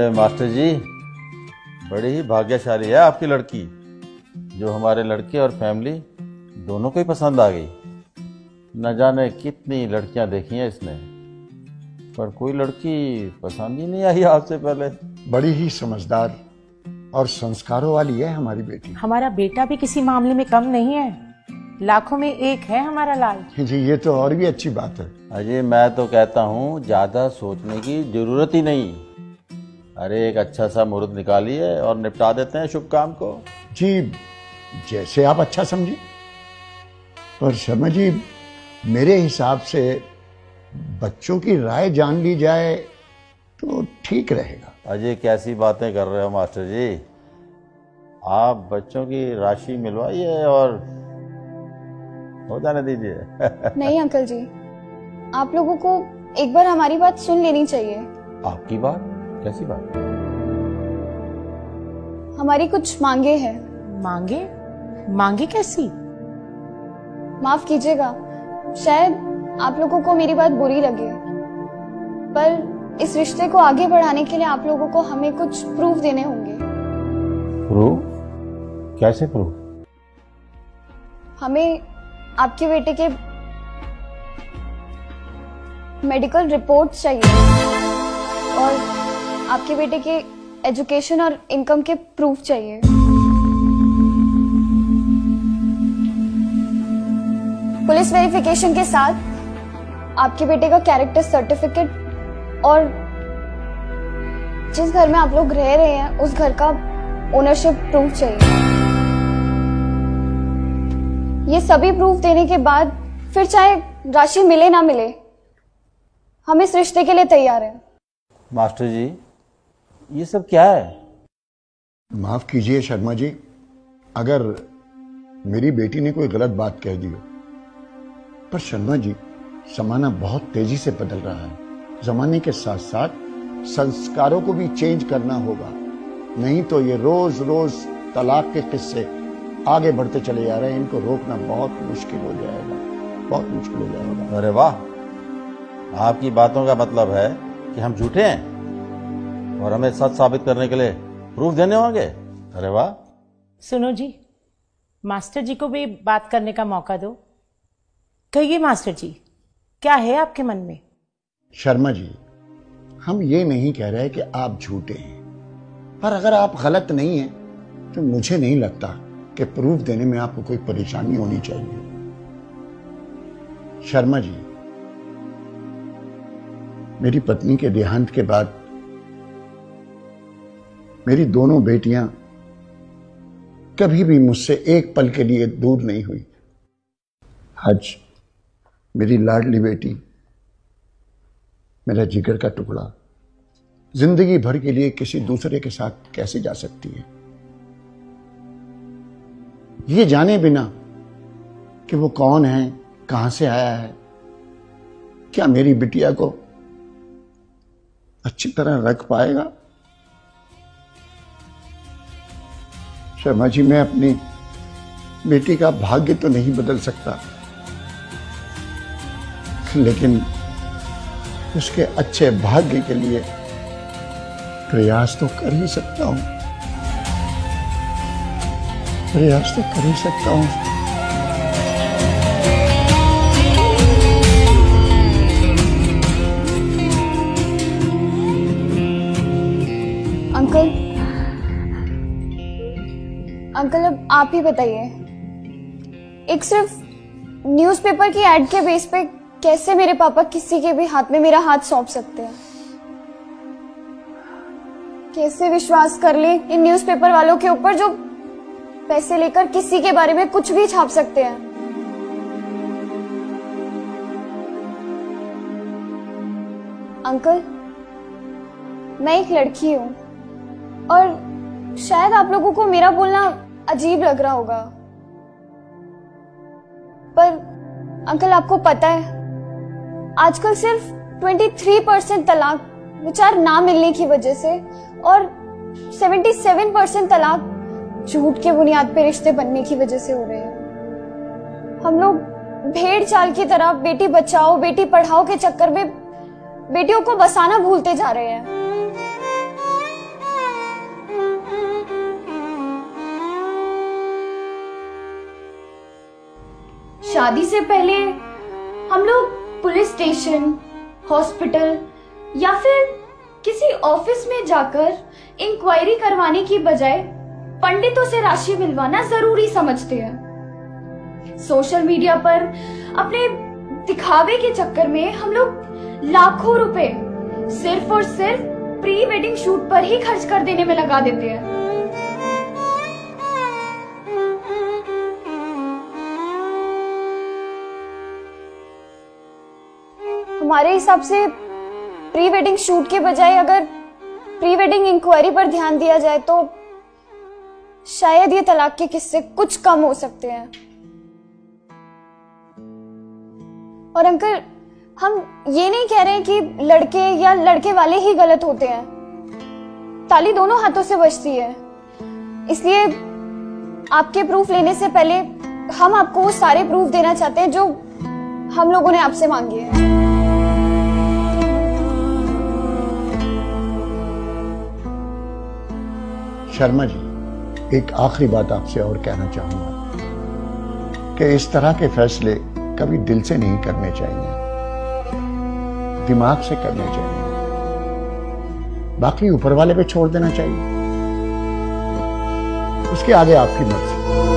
अरे मास्टर जी, बड़ी ही भाग्यशाली है आपकी लड़की, जो हमारे लड़के और फैमिली दोनों को ही पसंद आ गई। न जाने कितनी लड़कियां देखी हैं इसने, पर कोई लड़की पसंद ही नहीं आई आपसे पहले। बड़ी ही समझदार और संस्कारों वाली है हमारी बेटी। हमारा बेटा भी किसी मामले में कम नहीं है, लाखों में एक है हमारा लाल। जी ये तो और भी अच्छी बात है। अजय मैं तो कहता हूँ ज्यादा सोचने की जरूरत ही नहीं। अरे एक अच्छा सा मुहूर्त निकालिए और निपटा देते हैं शुभ काम को। जी जैसे आप अच्छा समझे, पर शर्मा जी मेरे हिसाब से बच्चों की राय जान ली जाए तो ठीक रहेगा। अजय कैसी बातें कर रहे हो मास्टर जी, आप बच्चों की राशि मिलवाइए और हो जाने दीजिए। नहीं अंकल जी, आप लोगों को एक बार हमारी बात सुन लेनी चाहिए। आपकी बात? कैसी बात? हमारी कुछ मांगे हैं। मांगे? मांगे कैसी? माफ कीजिएगा, शायद आप लोगों को मेरी बात बुरी लगे, पर इस रिश्ते को आगे बढ़ाने के लिए आप लोगों को हमें कुछ प्रूफ देने होंगे। प्रूफ? कैसे प्रूफ? हमें आपके बेटे के मेडिकल रिपोर्ट्स चाहिए और आपके बेटे के एजुकेशन और इनकम के प्रूफ चाहिए। पुलिस वेरिफिकेशन के साथ आपके बेटे का कैरेक्टर सर्टिफिकेट और जिस घर में आप लोग रह रहे हैं उस घर का ओनरशिप प्रूफ चाहिए। ये सभी प्रूफ देने के बाद फिर चाहे राशि मिले ना मिले, हम इस रिश्ते के लिए तैयार हैं। मास्टर जी ये सब क्या है? माफ कीजिए शर्मा जी, अगर मेरी बेटी ने कोई गलत बात कह दी हो, पर शर्मा जी जमाना बहुत तेजी से बदल रहा है। जमाने के साथ साथ संस्कारों को भी चेंज करना होगा, नहीं तो ये रोज रोज तलाक के किस्से आगे बढ़ते चले जा रहे हैं। इनको रोकना बहुत मुश्किल हो जाएगा, बहुत मुश्किल हो जाएगा। अरे वाह, आपकी बातों का मतलब है कि हम झूठे हैं और हमें सच साबित करने के लिए प्रूफ देने होंगे। अरे वाह। सुनो जी, मास्टर जी को भी बात करने का मौका दो। कहिए मास्टर जी, क्या है आपके मन में? शर्मा जी, हम ये नहीं कह रहे कि आप झूठे हैं, पर अगर आप गलत नहीं हैं तो मुझे नहीं लगता कि प्रूफ देने में आपको कोई परेशानी होनी चाहिए। शर्मा जी, मेरी पत्नी के देहांत के बाद मेरी दोनों बेटियां कभी भी मुझसे एक पल के लिए दूर नहीं हुई। आज मेरी लाडली बेटी, मेरा जिगर का टुकड़ा, जिंदगी भर के लिए किसी दूसरे के साथ कैसे जा सकती है, ये जाने बिना कि वो कौन है, कहां से आया है, क्या मेरी बिटिया को अच्छी तरह रख पाएगा? शर्मा जी, मैं अपनी बेटी का भाग्य तो नहीं बदल सकता, लेकिन उसके अच्छे भाग्य के लिए प्रयास तो कर ही सकता हूं, प्रयास तो कर ही सकता हूं। अंकल अब आप ही बताइए, एक सिर्फ न्यूज़पेपर की एड के बेस पे कैसे मेरे पापा किसी के भी हाथ में मेरा हाथ सौंप सकते हैं? कैसे विश्वास कर ले इन न्यूज़पेपर वालों के ऊपर जो पैसे लेकर किसी के बारे में कुछ भी छाप सकते हैं? अंकल, मैं एक लड़की हूं और शायद आप लोगों को मेरा बोलना अजीब लग रहा होगा, पर अंकल आपको पता है आजकल सिर्फ 23% तलाक विचार ना मिलने की वजह से और 77% तलाक झूठ के बुनियाद पे रिश्ते बनने की वजह से हो रहे हैं। हम लोग भेड़ चाल की तरह बेटी बचाओ बेटी पढ़ाओ के चक्कर में बेटियों को बसाना भूलते जा रहे हैं। शादी से पहले हम लोग पुलिस स्टेशन, हॉस्पिटल या फिर किसी ऑफिस में जाकर इंक्वायरी करवाने की बजाय पंडितों से राशि मिलवाना जरूरी समझते हैं। सोशल मीडिया पर अपने दिखावे के चक्कर में हम लोग लाखों रुपए सिर्फ और सिर्फ प्री वेडिंग शूट पर ही खर्च कर देने में लगा देते हैं। हमारे हिसाब से प्री वेडिंग शूट के बजाय अगर प्री वेडिंग इंक्वायरी पर ध्यान दिया जाए तो शायद ये तलाक के किस्से कुछ कम हो सकते हैं। और अंकल, हम ये नहीं कह रहे हैं कि लड़के या लड़के वाले ही गलत होते हैं। ताली दोनों हाथों से बजती है। इसलिए आपके प्रूफ लेने से पहले हम आपको वो सारे प्रूफ देना चाहते हैं जो हम लोगों ने आपसे मांगे हैं। शर्मा जी, एक आखिरी बात आपसे और कहना चाहूंगा कि इस तरह के fैसले कभी दिल से नहीं करने चाहिए, दिमाग से करने चाहिए, बाकी ऊपर वाले पे छोड़ देना चाहिए। उसके आगे आपकी मर्जी।